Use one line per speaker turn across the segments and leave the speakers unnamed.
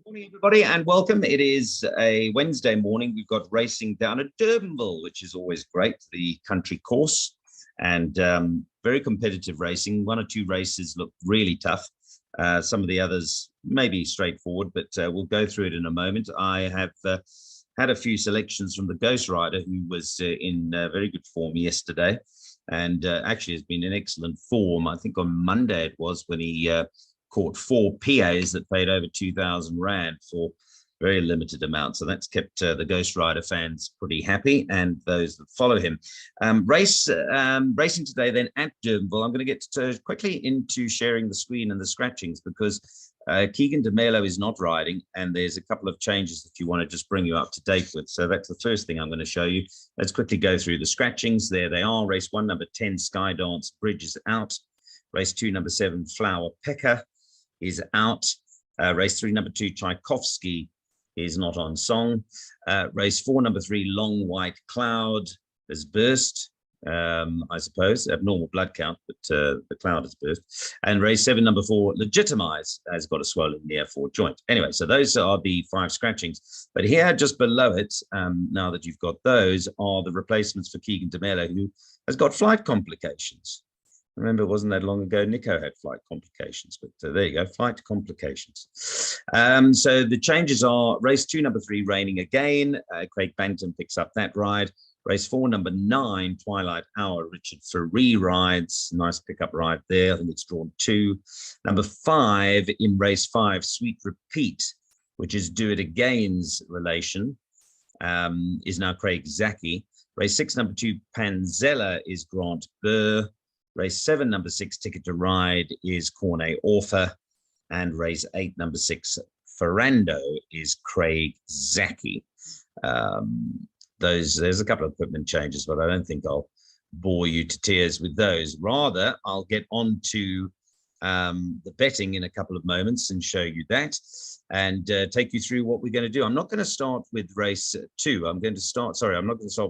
Morning, everybody, and welcome. It is a Wednesday morning. We've got racing down at Durbanville, which is always great, the country course, and very competitive racing. One or two races look really tough. Some of the others may be straightforward, but we'll go through it in a moment. I have had a few selections from the Ghost Rider, who was in very good form yesterday, and actually has been in excellent form. I think on Monday it was when he caught four PAs that paid over 2,000 Rand for very limited amounts. So that's kept the Ghost Rider fans pretty happy, and those that follow him. Racing today then at Durbanville. I'm going to get quickly into sharing the screen and the scratchings because Keegan DeMelo is not riding, and there's a couple of changes that you want to just bring you up to date with. So that's the first thing I'm going to show you. Let's quickly go through the scratchings. There they are. Race 1, number 10, Skydance Bridge is out. Race 2, number 7, Flower Pecker is out. Race 3, number 2, Tchaikovsky is not on song. Race 4, number 3, Long White Cloud has burst. I suppose abnormal blood count, but the cloud has burst. And race 7, number 4, Legitimize has got a swollen near four joint. Anyway, so those are the 5 scratchings. But here, just below it, now that you've got those, are the replacements for Keegan DeMelo, who has got flight complications. Remember, it wasn't that long ago Nico had flight complications, but there you go, flight complications. So the changes are race 2, number 3, Raining Again. Craig Bankton picks up that ride. Race 4, number 9, Twilight Hour, Richard Ferree rides. Nice pickup ride there. I think it's drawn 2. Number 5 in race 5, Sweet Repeat, which is Do It Again's relation, is now Craig Zaki. Race 6, number 2, Panzella is Grant Burr. Race 7, number 6, Ticket to Ride is Corne Orfer. And race 8, number 6, Ferrando is Craig Zaki. There's a couple of equipment changes, but I don't think I'll bore you to tears with those. Rather, I'll get on to the betting in a couple of moments and show you that and take you through what we're going to do. I'm not going to start with race 2. I'm not going to start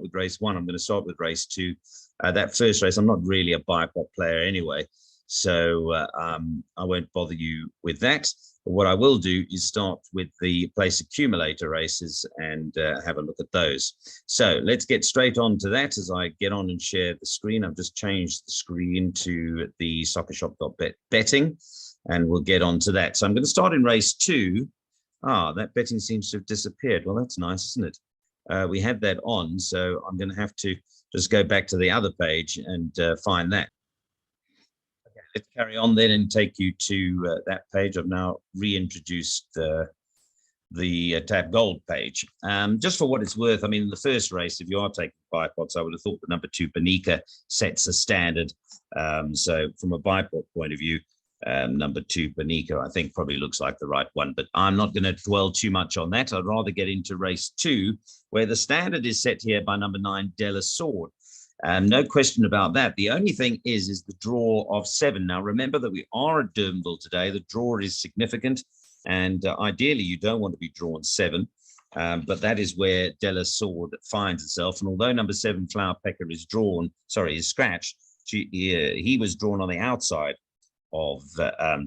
with race 1. I'm going to start with race 2. That first race, I'm not really a bipod player anyway, so I won't bother you with that. But what I will do is start with the place accumulator races and have a look at those. So let's get straight on to that as I get on and share the screen. I've just changed the screen to the soccershop.betting, and we'll get on to that. So I'm going to start in race 2. That betting seems to have disappeared. Well, that's nice, isn't it? We had that on, so I'm going to have to just go back to the other page and find that. Okay, let's carry on then and take you to that page. I've now reintroduced the Tab Gold page. Just for what it's worth, I mean, in the first race, if you are taking bipods, I would have thought the number 2, Benika, sets a standard. So from a bipod point of view, number 2, Benika, I think probably looks like the right one, but I'm not going to dwell too much on that. I'd rather get into race 2, where the standard is set here by number 9, Della Sword. No question about that. The only thing is the draw of 7. Now, remember that we are at Durbanville today. The draw is significant, and ideally you don't want to be drawn 7, but that is where Della Sword finds itself. And although number 7, Flower Pecker, is scratched, he was drawn on the outside of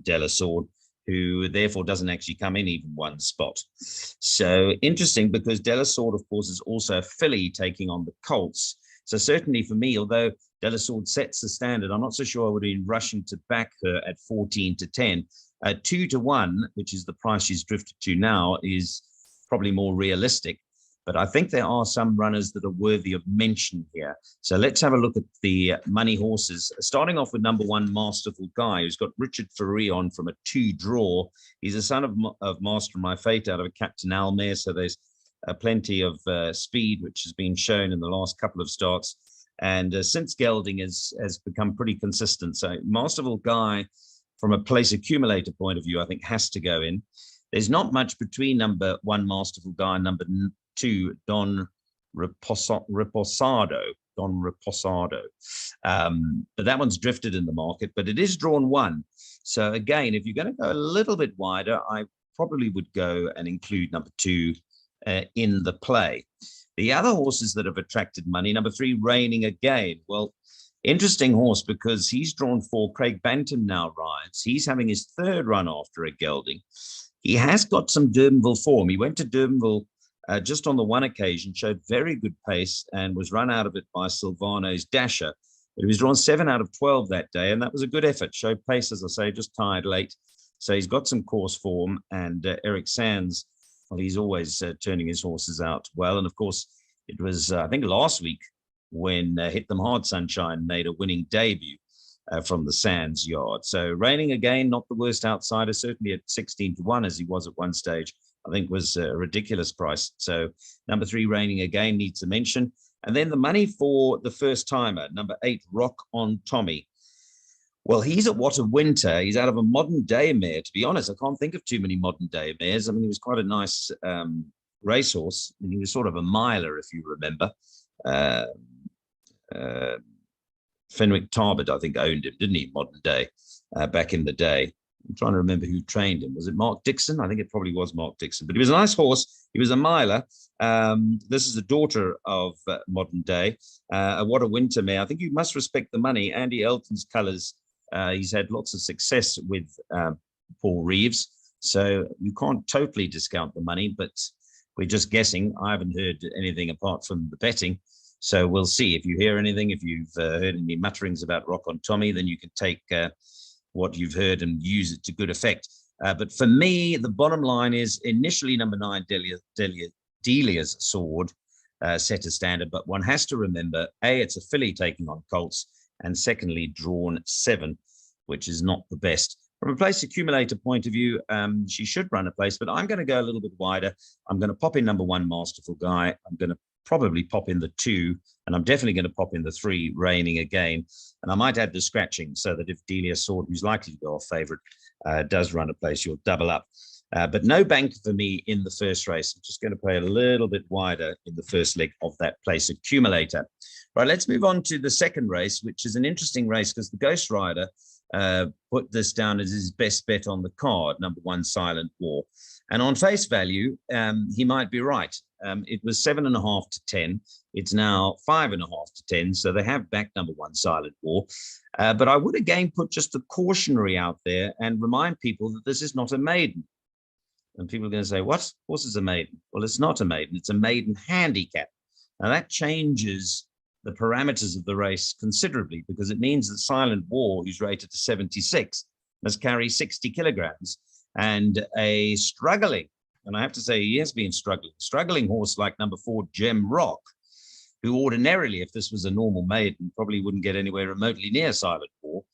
Della Sword, who therefore doesn't actually come in even one spot. So interesting, because Della Sword, of course, is also a filly taking on the Colts. So certainly for me, although Della Sword sets the standard, I'm not so sure I would have been rushing to back her at 14-10. 2-1, which is the price she's drifted to now, is probably more realistic. But I think there are some runners that are worthy of mention here. So let's have a look at the money horses. Starting off with number 1, Masterful Guy, who's got Richard Ferree on from a 2 draw. He's a son of Master My Fate out of a Captain Almere. So there's plenty of speed, which has been shown in the last couple of starts. And since gelding has become pretty consistent. So Masterful Guy, from a place accumulator point of view, I think has to go in. There's not much between number 1, Masterful Guy, and number 2, Don Reposado. But that one's drifted in the market, but it is drawn 1. So again, if you're going to go a little bit wider, I probably would go and include number 2 in the play. The other horses that have attracted money, number 3, Raining Again. Well, interesting horse, because he's drawn 4. Craig Bantam now rides. He's having his 3rd run after a gelding. He has got some Durbanville form. He went to Durbanville just on the one occasion, showed very good pace and was run out of it by Silvano's Dasher. But he was drawn 7 out of 12 that day, and that was a good effort. Showed pace, as I say, just tired late. So he's got some course form, and Eric Sands, well, he's always turning his horses out well. And of course, it was, I think, last week when Hit Them Hard Sunshine made a winning debut from the Sands yard. So Raining Again, not the worst outsider, certainly at 16-1 as he was at one stage, I think was a ridiculous price. So number 3, Raining Again, needs a mention. And then the money for the first timer, number 8, Rock on Tommy. Well, he's at What a Winter. He's out of a modern day mare. To be honest, I can't think of too many modern day mares. I mean, he was quite a nice racehorse. I mean, he was sort of a miler, if you remember. Fenwick Tarbert, I think, owned him, didn't he, modern day, back in the day. I'm trying to remember who trained him. Was it Mark Dixon? I think it probably was Mark Dixon. But he was a nice horse. He was a miler. This is the daughter of modern day. What a Winter mare. I think you must respect the money. Andy Elton's colours. He's had lots of success with Paul Reeves. So you can't totally discount the money, but we're just guessing. I haven't heard anything apart from the betting. So we'll see. If you hear anything, if you've heard any mutterings about Rock on Tommy, then you can take what you've heard and use it to good effect. But for me, the bottom line is initially number 9, Delia's Sword, set a standard. But one has to remember, A, it's a filly taking on colts, and secondly, drawn 7, which is not the best. From a place accumulator point of view, she should run a place, but I'm going to go a little bit wider. I'm going to pop in number 1, Masterful Guy. I'm going to probably pop in the 2, and I'm definitely going to pop in the 3, Raining Again. And I might add the scratching so that if Delia Sword, who's likely to go off favourite, does run a place, you'll double up. But no bank for me in the first race. I'm just going to play a little bit wider in the first leg of that place accumulator. Right, let's move on to the second race, which is an interesting race because the Ghost Rider put this down as his best bet on the card, number 1, Silent War. And on face value, he might be right. It was 7.5 to 10. It's now 5.5 to 10. So they have backed number 1, Silent War. But I would again put just a cautionary out there and remind people that this is not a maiden. And people are going to say, what? Horse is a maiden. Well, it's not a maiden. It's a maiden handicap. Now that changes the parameters of the race considerably because it means that Silent War, who's rated to 76, must carry 60 kilograms. And a struggling, and I have to say he has been struggling horse like number 4, Gem Rock, who ordinarily, if this was a normal maiden, probably wouldn't get anywhere remotely near Silent War,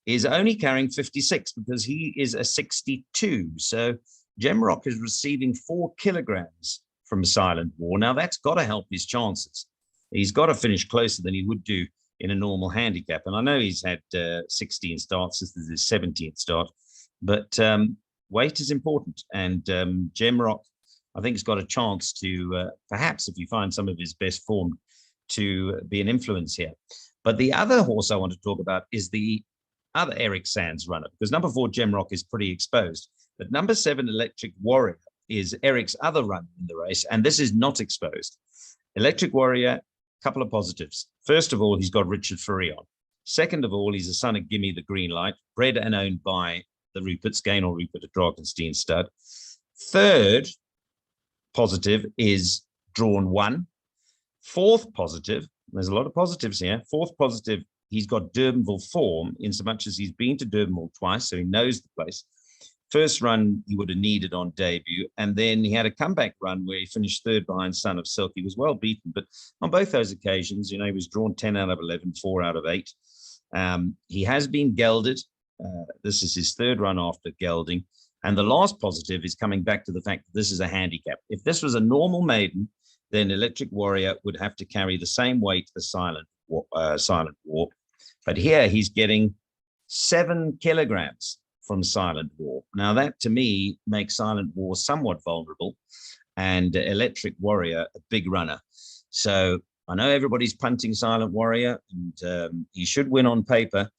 is only carrying 56 because he is a 62. So Gem Rock is receiving 4 kilograms from Silent War. Now that's got to help his chances. He's got to finish closer than he would do in a normal handicap. And I know he's had 16 starts. This is his 17th start. But weight is important. And Gem Rock, I think, has got a chance to perhaps, if you find some of his best form, to be an influence here. But the other horse I want to talk about is the other Eric Sands runner, because number 4, Gem Rock, is pretty exposed. But number 7, Electric Warrior, is Eric's other runner in the race, and this is not exposed. Electric Warrior, couple of positives. First of all, he's got Richard Furion. Second of all, he's a son of Gimme the Green Light, bred and owned by the Ruperts, Gaynor Rupert at Drakenstein Stud. Third positive is drawn 1. Fourth positive, there's a lot of positives here. Fourth positive, he's got Durbanville form in so much as he's been to Durbanville twice, so he knows the place. First run he would have needed on debut, and then he had a comeback run where he finished 3rd behind Son of Silk. He was well beaten, but on both those occasions, you know, he was drawn 10 out of 11, 4 out of 8. He has been gelded. This is his 3rd run after gelding. And the last positive is coming back to the fact that this is a handicap. If this was a normal maiden, then Electric Warrior would have to carry the same weight as Silent War. But here he's getting 7 kilograms from Silent War. Now that to me makes Silent War somewhat vulnerable and Electric Warrior a big runner. So I know everybody's punting Silent Warrior and he should win on paper.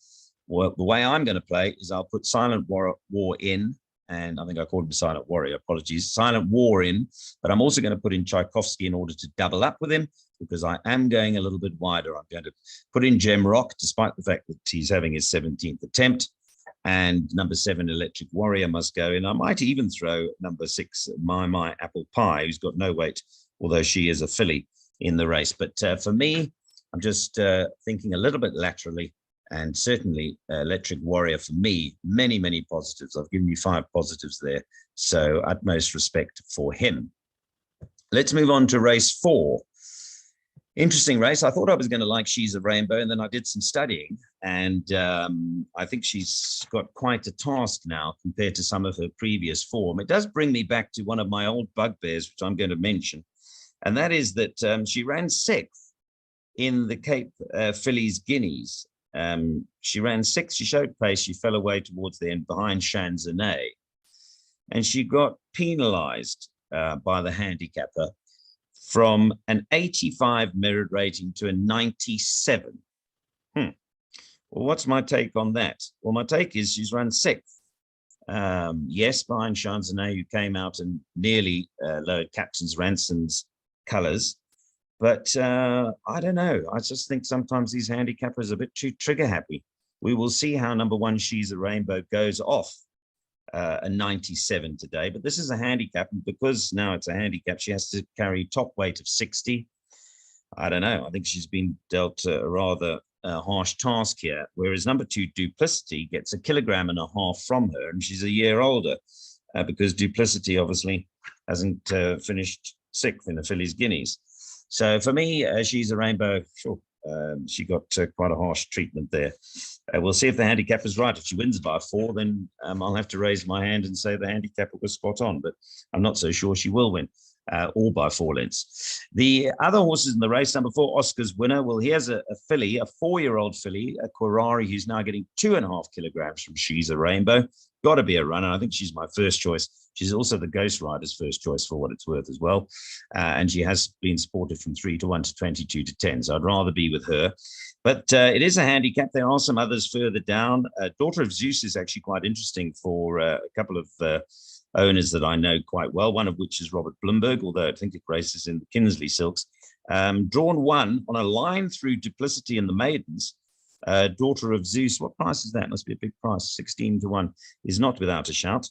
Well, the way I'm going to play is I'll put Silent War in, and I think I called him Silent Warrior, apologies, Silent War in, but I'm also going to put in Tchaikovsky in order to double up with him because I am going a little bit wider. I'm going to put in Gem Rock, despite the fact that he's having his 17th attempt. And number 7, Electric Warrior, must go in. I might even throw number 6, My Apple Pie, who's got no weight, although she is a filly in the race. But for me, I'm just thinking a little bit laterally, and certainly Electric Warrior for me, many, many positives. I've given you 5 positives there. So utmost respect for him. Let's move on to race 4. Interesting race. I thought I was going to like She's a Rainbow, and then I did some studying, and I think she's got quite a task now compared to some of her previous form. It does bring me back to one of my old bugbears, which I'm going to mention, and that is that she ran 6th in the Cape Fillies Guineas. She ran 6th. She showed pace. She fell away towards the end behind Shanzanay, and she got penalised by the handicapper from an 85 merit rating to a 97. Well, what's my take on that? Well, my take is she's run 6th. Yes, behind Shanzanay, who came out and nearly lowered Captain's Ransom's colours. But I don't know. I just think sometimes these handicappers are a bit too trigger happy. We will see how number 1, She's a Rainbow, goes off a 97 today, but this is a handicap, and because now it's a handicap, she has to carry top weight of 60. I don't know. I think she's been dealt a rather harsh task here, whereas number 2, Duplicity, gets 1.5 kilograms from her, and she's a year older because Duplicity obviously hasn't finished 6th in the Fillies Guineas. So for me, She's a Rainbow, sure. She got quite a harsh treatment there. We'll see if the handicap is right. If she wins by 4, then I'll have to raise my hand and say the handicapper was spot on, but I'm not so sure she will win, all by 4 lengths. The other horses in the race, number 4, Oscar's Winner. Well, he has a filly, a 4-year-old filly, a Quarari, who's now getting 2.5 kilograms from She's a Rainbow. Got to be a runner. I think she's my first choice. She's also the Ghost Rider's first choice for what it's worth as well. And she has been supported from 3 to 1 to 22 to 10. So I'd rather be with her. But it is a handicap. There are some others further down. Daughter of Zeus is actually quite interesting for a couple of owners that I know quite well, one of which is Robert Bloomberg, although I think it races in the Kinsley Silks. Drawn 1 on a line through Duplicity and the Maidens. Daughter of Zeus, what price is that? Must be a big price. 16 to 1 is not without a shout.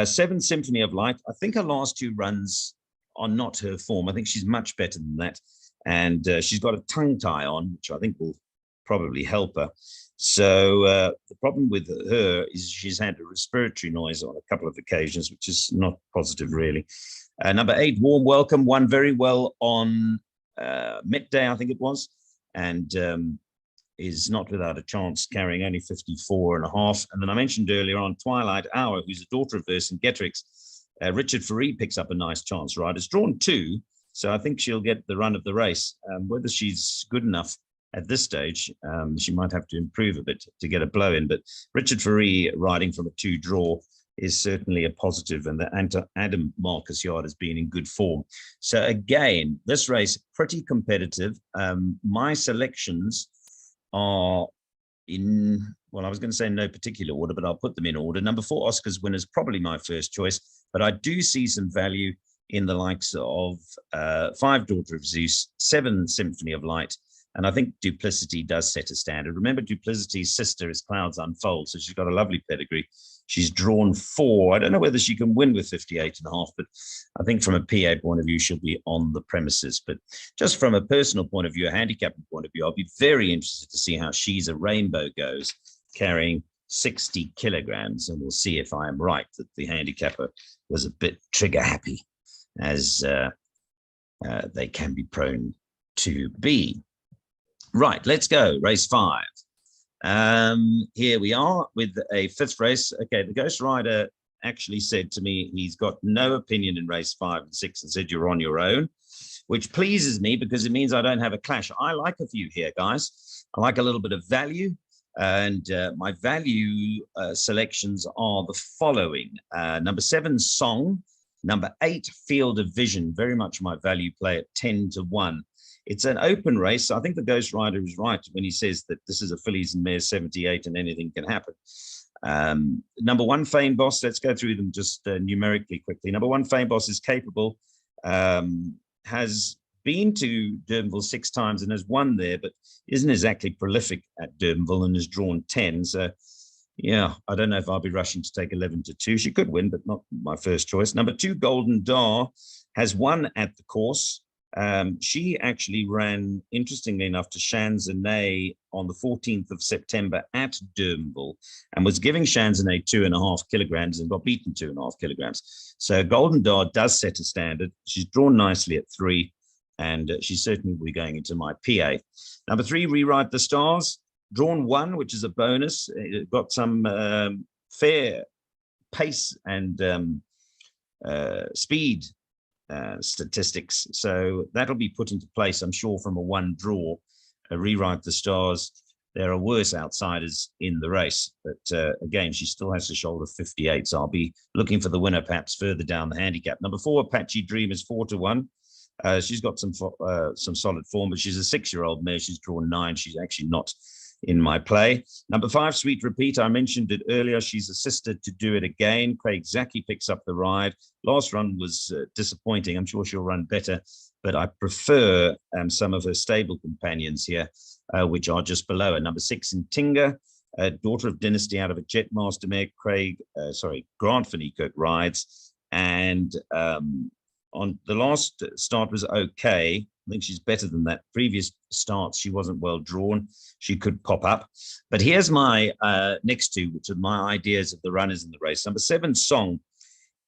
7 Symphony of Light. I think her last 2 runs are not her form. I think she's much better than that. And she's got a tongue tie on, which I think will probably help her. So the problem with her is she's had a respiratory noise on a couple of occasions, which is not positive, really. Number 8, Warm Welcome, won very well on Met Day, I think it was, and is not without a chance, carrying only 54.5. And then I mentioned earlier on Twilight Hour, who's a daughter of Vercingetorix. Richard Faree picks up a nice chance, right? It's drawn 2, so I think she'll get the run of the race. Whether she's good enough at this stage, she might have to improve a bit to get a blow in. But Richard Faree riding from a 2 draw is certainly a positive, and the Adam Marcus yard has been in good form. So again, this race, pretty competitive. My selections are in, well, I was going to say no particular order, but I'll put them in order. Number 4, Oscar's Winner, is probably my first choice, but I do see some value in the likes of 5, Daughter of Zeus, 7, Symphony of Light, and I think Duplicity does set a standard. Remember, Duplicity's sister is Clouds Unfold, so she's got a lovely pedigree. She's drawn 4. I don't know whether she can win with 58.5, but I think from a PA point of view, she'll be on the premises. But just from a personal point of view, a handicapping point of view, I'll be very interested to see how She's a Rainbow goes, carrying 60 kilograms. And we'll see if I am right that the handicapper was a bit trigger happy, as they can be prone to be. Right, let's go. Race 5. Here we are with a 5th race. Okay, the Ghost Rider actually said to me he's got no opinion in race 5 and 6 and said you're on your own, which pleases me because it means I don't have a clash. I like a few here, guys. I like a little bit of value, and my value selections are the following. Number 7, Song. Number 8, Field of Vision, very much my value play at 10 to 1. It's an open race. I think the Ghost Rider is right when he says that this is a fillies and mares 78 and anything can happen. Number 1, Fame Boss. Let's go through them just numerically quickly. Number 1, Fame Boss is capable, has been to Durbanville 6 times and has won there, but isn't exactly prolific at Durbanville and has drawn 10. So Yeah, I don't know if I'll be rushing to take 11-2. She could win, but not my first choice. Number 2, Golden Dar, has won at the course. She actually ran, interestingly enough, to Shanzanay on the 14th of September at Durbanville and was giving Shanzanay 2.5 kilograms and got beaten 2.5 kilograms. So Golden Dar does set a standard. She's drawn nicely at 3, and she certainly will be going into my PA. Number 3, Rewrite the Stars. Drawn 1, which is a bonus. It got some fair pace and speed statistics. So that'll be put into place, I'm sure, from a 1 draw. Rewrite the Stars. There are worse outsiders in the race. But again, she still has to shoulder 58. So I'll be looking for the winner perhaps further down the handicap. Number 4, Apache Dream is 4-1. She's got some solid form, but she's a 6-year-old mare. She's drawn 9. She's actually not in my play. Number 5, Sweet Repeat. I mentioned it earlier. She's assisted to do it again. Craig Zaki picks up the ride. Last run was disappointing. I'm sure she'll run better, but I prefer some of her stable companions here, which are just below her. Number 6, Intinga, daughter of Dynasty out of a Jetmaster mare. Grant van Niekerk rides. And on the last start was okay. I think she's better than that. Previous starts, she wasn't well drawn. She could pop up. But here's my next 2, which are my ideas of the runners in the race. Number 7, Song.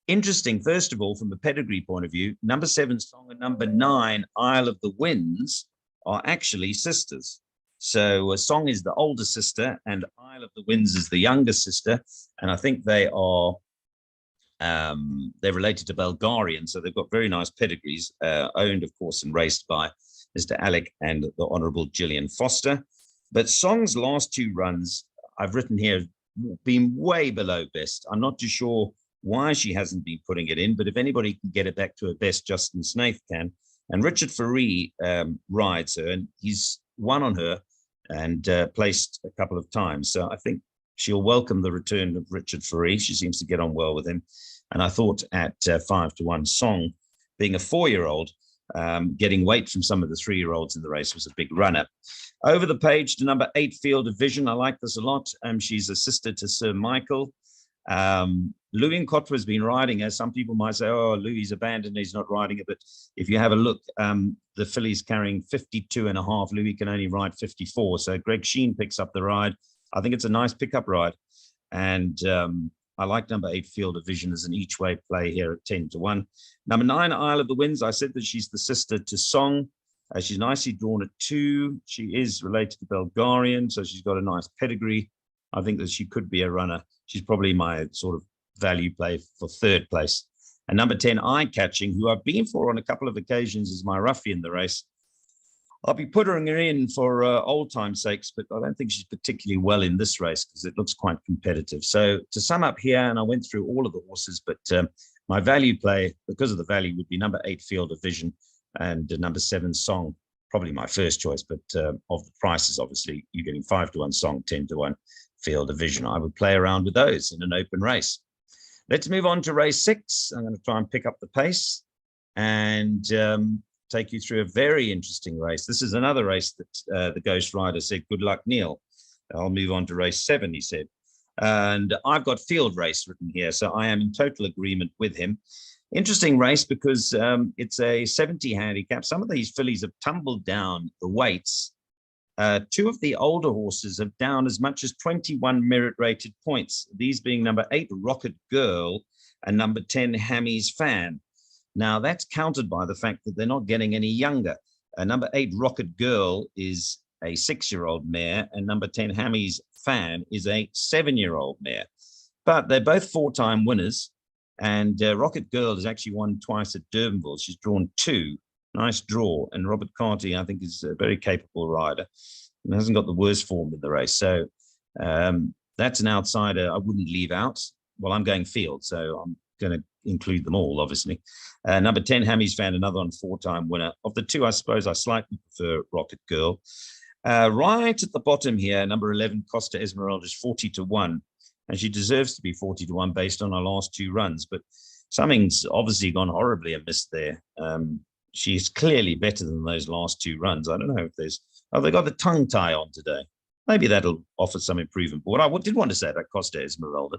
Interesting, first of all, from a pedigree point of view, number 7, Song, and number 9, Isle of the Winds, are actually sisters. So Song is the older sister, and Isle of the Winds is the younger sister. And I think they are they're related to Bulgarian, so they've got very nice pedigrees, owned, of course, and raced by Mr. Alec and the Honourable Gillian Foster. But Song's last 2 runs, I've written here, been way below best. I'm not too sure why she hasn't been putting it in, but if anybody can get it back to her best, Justin Snaith can. And Richard Faree rides her, and he's won on her and placed a couple of times. So I think she'll welcome the return of Richard Faree. She seems to get on well with him. And I thought at 5-1, Song, being a 4-year-old, getting weight from some of the 3-year-olds in the race, was a big runner. Over the page to number 8, Field of Vision. I like this a lot. She's a sister to Sir Michael. Louis Nkotwa has been riding her. Some people might say, oh, Louis abandoned, he's not riding it. But if you have a look, the filly's carrying 52.5. Louis can only ride 54. So Greg Sheen picks up the ride. I think it's a nice pickup ride. And I like number 8, Field of Vision, as an each-way play here at 10-1. Number 9, Isle of the Winds. I said that she's the sister to Song. She's nicely drawn at 2. She is related to Bulgarian, so she's got a nice pedigree. I think that she could be a runner. She's probably my sort of value play for 3rd place. And number 10, Eye Catching, who I've been for on a couple of occasions as my roughie in the race. I'll be putting her in for old time's sakes, but I don't think she's particularly well in this race because it looks quite competitive. So to sum up here, and I went through all of the horses, but my value play, because of the value, would be number 8, Field of Vision, and number 7, Song, probably my first choice. But of the prices, obviously, you're getting 5-1 Song, 10-1 Field of Vision. I would play around with those in an open race. Let's move on to race 6. I'm going to try and pick up the pace and take you through a very interesting race. This is another race that the Ghost Rider said, good luck, Neil. I'll move on to race 7, he said. And I've got field race written here, so I am in total agreement with him. Interesting race because it's a 70 handicap. Some of these fillies have tumbled down the weights. 2 of the older horses have down as much as 21 merit-rated points, these being number 8, Rocket Girl, and number 10, Hammy's Fan. Now, that's countered by the fact that they're not getting any younger. Number 8, Rocket Girl, is a 6-year-old mare, and number 10, Hammy's Fan, is a 7-year-old mare. But they're both 4-time winners, and Rocket Girl has actually won twice at Durbanville. She's drawn 2. Nice draw. And Robert Carty, I think, is a very capable rider and hasn't got the worst form in the race. So that's an outsider I wouldn't leave out. Well, I'm going field, so I'm going to include them all, obviously. Number 10, Hammy's Fan, another one, 4-time winner. Of the 2, I suppose I slightly prefer Rocket Girl. Right at the bottom here, number 11, Costa Esmeralda, is 40-1. And she deserves to be 40-1 based on her last 2 runs. But something's obviously gone horribly amiss there. She's clearly better than those last 2 runs. I don't know if there's... Oh, they got the tongue tie on today. maybe that'll offer some improvement. But what I did want to say about Costa Esmeralda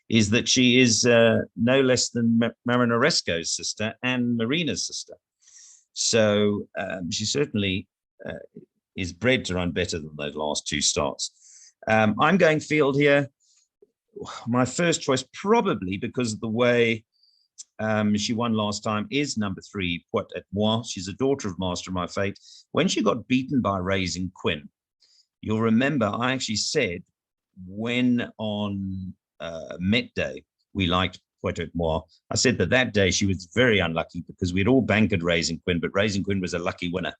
is that she is no less than Marinaresco's sister and Marina's sister. So she certainly is bred to run better than those last two starts. I'm going field here. My first choice, probably because of the way she won last time, is number 3, Poit et Moi. She's a daughter of Master of My Fate. When she got beaten by Raising Quinn, you'll remember I actually said when on Met Day we liked Poit et Moi, I said that day she was very unlucky because we'd all bankered Raising Quinn, but Raising Quinn was a lucky winner.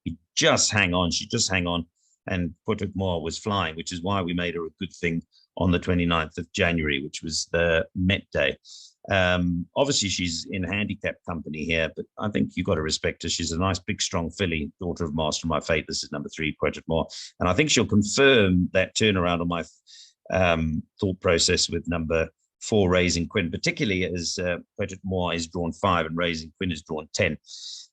She'd just hang on, and Poit et Moi was flying, which is why we made her a good thing on the 29th of January, which was the Met Day. Obviously, she's in handicap company here, but I think you've got to respect her. She's a nice, big, strong filly, daughter of Master of My Fate. This is number 3, Poit et Moi. And I think she'll confirm that turnaround on my thought process with number 4, Raising Quinn, particularly as Poit et Moi is drawn 5 and Raising Quinn is drawn 10.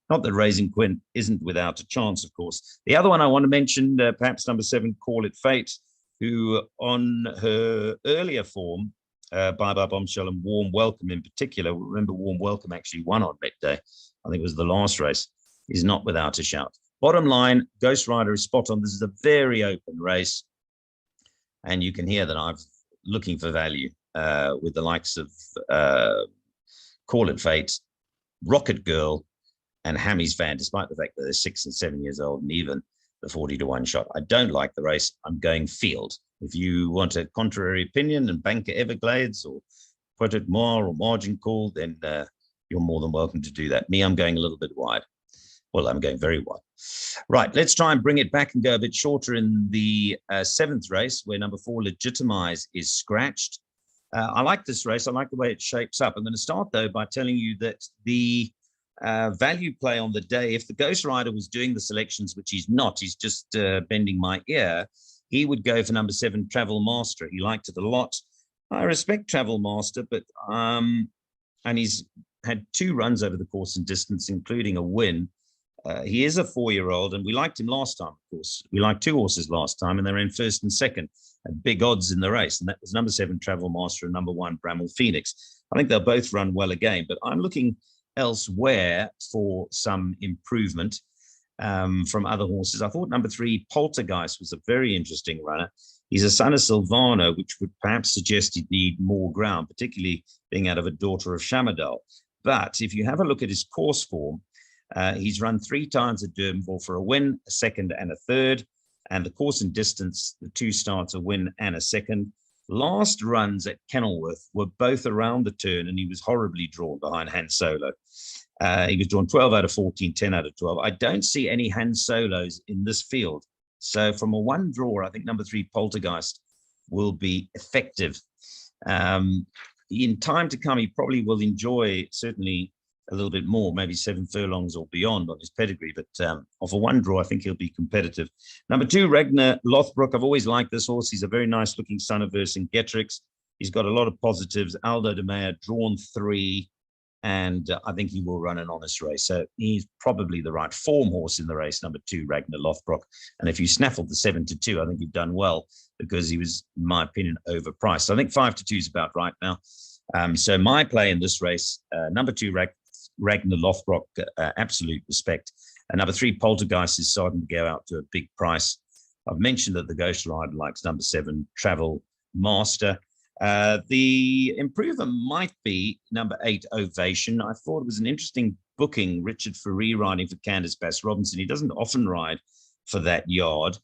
Not that Raising Quinn isn't without a chance, of course. The other one I want to mention, perhaps number 7, Call It Fate, who on her earlier form, Bye Bye Bombshell and Warm Welcome in particular, remember Warm Welcome actually won on Met Day, I think it was the last race, is not without a shout. Bottom line, Ghost Rider is spot on. This is a very open race, and you can hear that I'm looking for value with the likes of Call It Fate, Rocket Girl, and Hammy's Fan, despite the fact that they're 6 and 7 years old, and even the 40-1 shot. I don't like the race. I'm going field. If you want a contrary opinion and banker Everglades or Poit et Moi or Margin Call, then you're more than welcome to do that. Me, I'm going a little bit wide. Well, I'm going very wide. Right, let's try and bring it back and go a bit shorter in the 7th race, where number 4, Legitimize, is scratched. I like this race. I like the way it shapes up. I'm going to start, though, by telling you that the value play on the day, if the Ghost Rider was doing the selections, which he's not, he's just bending my ear, he would go for number 7, Travel Master. He liked it a lot. I respect Travel Master, but and he's had 2 runs over the course and distance, including a win. He is a 4-year-old, and we liked him last time, of course. We liked 2 horses last time, and they were in 1st and 2nd at big odds in the race, and that was number 7, Travel Master, and number 1, Bramall Phoenix. I think they'll both run well again, but I'm looking elsewhere for some improvement from other horses. I thought number 3, Poltergeist, was a very interesting runner. He's a son of Silvano, which would perhaps suggest he'd need more ground, particularly being out of a daughter of Shamadal. But if you have a look at his course form, he's run 3 times at Durbanville for a win, a 2nd and a 3rd, and the course and distance, the 2 starts, a win and a 2nd. Last runs at Kenilworth were both around the turn, and he was horribly drawn behind Han Solo. He was drawn 12 out of 14, 10 out of 12. I don't see any Han Solos in this field. So from a 1 draw, I think number 3, Poltergeist, will be effective. In time to come, he probably will enjoy certainly a little bit more, maybe 7 furlongs or beyond on his pedigree, but off a 1 draw, I think he'll be competitive. Number 2, Ragnar Lothbrok. I've always liked this horse. He's a very nice looking son of Vercingetorix. He's got a lot of positives. Aldo de Meyer, drawn 3, and I think he will run an honest race. So he's probably the right form horse in the race, number 2, Ragnar Lothbrok. And if you snaffled the 7-2, I think you've done well, because he was, in my opinion, overpriced. I think 5-2 is about right now. So my play in this race, number 2, Ragnar Lothbrok, absolute respect. And number 3, Poltergeist, is starting to go out to a big price. I've mentioned that the Ghost Rider likes number 7, Travel Master. The improver might be number 8, Ovation. I thought it was an interesting booking, Richard Ferree riding for Candace Bass Robinson. He doesn't often ride for that yard.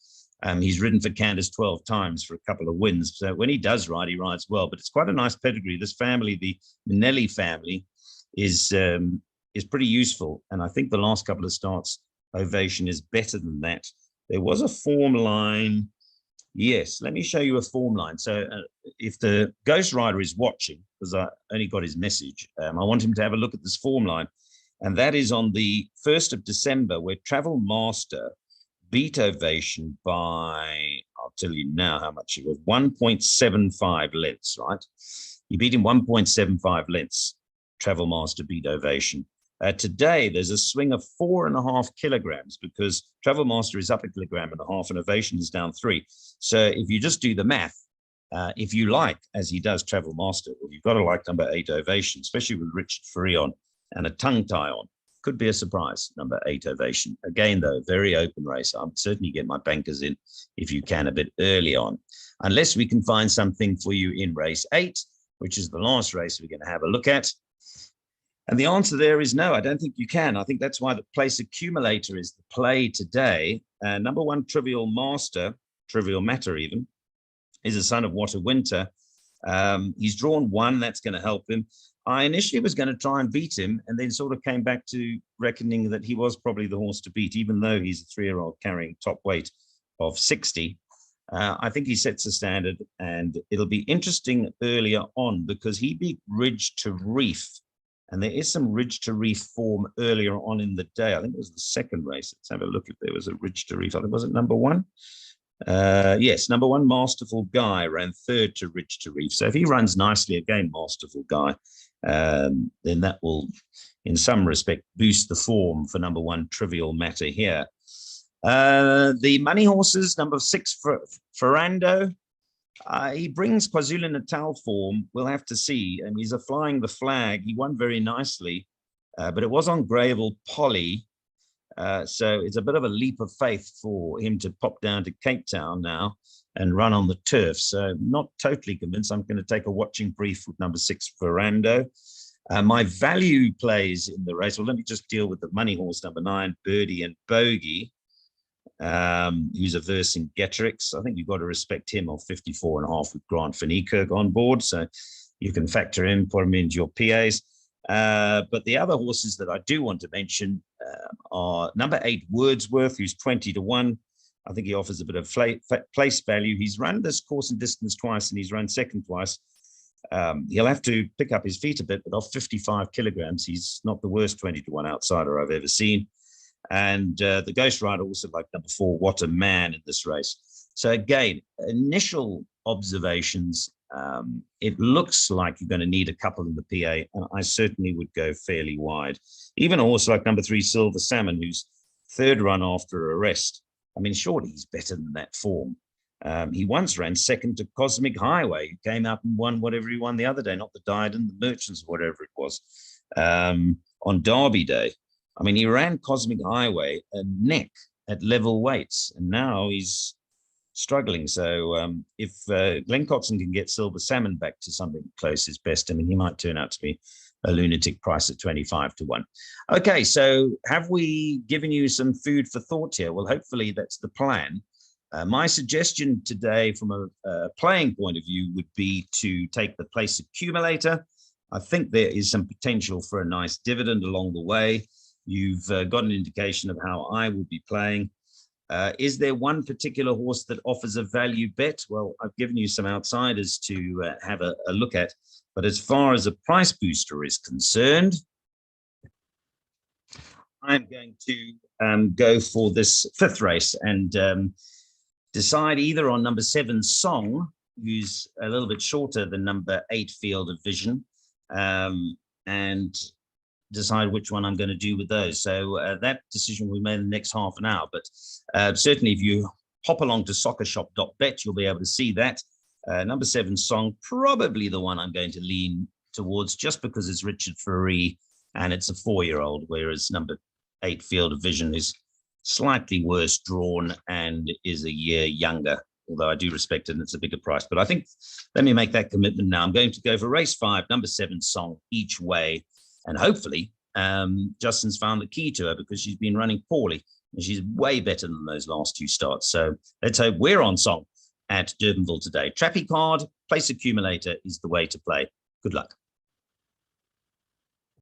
He's ridden for Candace 12 times for a couple of wins. So when he does ride, he rides well. But it's quite a nice pedigree. This family, the Minelli family, is pretty useful. And I think the last couple of starts, Ovation is better than that. There was a form line. Yes, let me show you a form line. So if the Ghost Rider is watching, because I only got his message, I want him to have a look at this form line. And that is on the 1st of December, where Travel Master beat Ovation by, I'll tell you now how much it was, 1.75 lengths, right? He beat him 1.75 lengths. Travel Master beat Ovation. Today, there's a swing of 4.5 kilograms because Travel Master is up 1.5 kilograms and Ovation is down 3. So if you just do the math, if you like, as he does, Travel Master, well, you've got to like number 8 Ovation, especially with Richard Ferree on and a tongue tie on. Could be a surprise, number 8 Ovation. Again, though, very open race. I'd certainly get my bankers in if you can a bit early on, unless we can find something for you in race 8, which is the last race we're going to have a look at. And the answer there is no, I don't think you can. I think that's why the place accumulator is the play today. Number 1, Trivial Master, Trivial Matter even, is a son of What a Winter. He's drawn 1, that's going to help him. I initially was going to try and beat him and then sort of came back to reckoning that he was probably the horse to beat, even though he's a 3-year-old carrying top weight of 60. I think he sets a standard, and it'll be interesting earlier on because he beat Ridge to Reef. And there is some Ridge to Reef form earlier on in the day. I think it was the second race. Let's have a look if there was a Ridge to Reef. I think, was it number 1? Yes, number 1, Masterful Guy, ran 3rd to Ridge to Reef. So if he runs nicely again, Masterful Guy, then that will, in some respect, boost the form for number 1, Trivial Matter here. The money horses, number 6, Ferrando. He brings KwaZulu-Natal form. We'll have to see. And he's flying the flag. He won very nicely, but it was on Gravel Polly. So it's a bit of a leap of faith for him to pop down to Cape Town now and run on the turf. So not totally convinced. I'm going to take a watching brief with number 6, Ferrando. My value plays in the race. Well, let me just deal with the money horse, number 9, Birdie and Bogey, who's a Vercingetorix. I think you've got to respect him of 54.5 with Grant Van Niekerk on board. So you can factor in, put him into your PAs. But the other horses that I do want to mention are number 8, Wordsworth, who's 20 to 1. I think he offers a bit of place value. He's run this course and distance twice, and he's run second twice. He'll have to pick up his feet a bit, but off 55 kilograms, he's not the worst 20 to 1 outsider I've ever seen. And the Ghost Rider also like number 4, What a Man, in this race. So again, initial observations, it looks like you're going to need a couple in the PA, and I certainly would go fairly wide. Even a horse like number 3, Silver Salmon, who's 3rd run after a rest. I mean, surely he's better than that form. He once ran 2nd to Cosmic Highway, who came out and won whatever he won the other day, not the Diadem, the Merchants, whatever it was, on Derby Day. I mean, he ran Cosmic Highway a neck at level weights, and now he's struggling. So if Glenn Coxon can get Silver Salmon back to something close his best, I mean, he might turn out to be a lunatic price at 25 to 1. Okay, so have we given you some food for thought here? Well, hopefully that's the plan. My suggestion today from a playing point of view would be to take the place accumulator. I think there is some potential for a nice dividend along the way. You've got an indication of how I will be playing. Is there one particular horse that offers a value bet? Well, I've given you some outsiders to have a look at. But as far as a price booster is concerned, I'm going to go for this 5th race and decide either on number 7, Song, who's a little bit shorter than number 8, Field of Vision, and decide which one I'm going to do with those. So that decision will be made in the next half an hour. But certainly if you hop along to soccershop.bet, you'll be able to see that. Number 7, Song, probably the one I'm going to lean towards just because it's Richard Ferree and it's a 4-year-old, whereas number 8, Field of Vision, is slightly worse drawn and is a year younger, although I do respect it and it's a bigger price. But I think, let me make that commitment now. I'm going to go for race 5, number 7, Song, each way. And hopefully Justin's found the key to her because she's been running poorly and she's way better than those last 2 starts. So let's hope we're on Song at Durbanville today. Trappy card, place accumulator is the way to play. Good luck.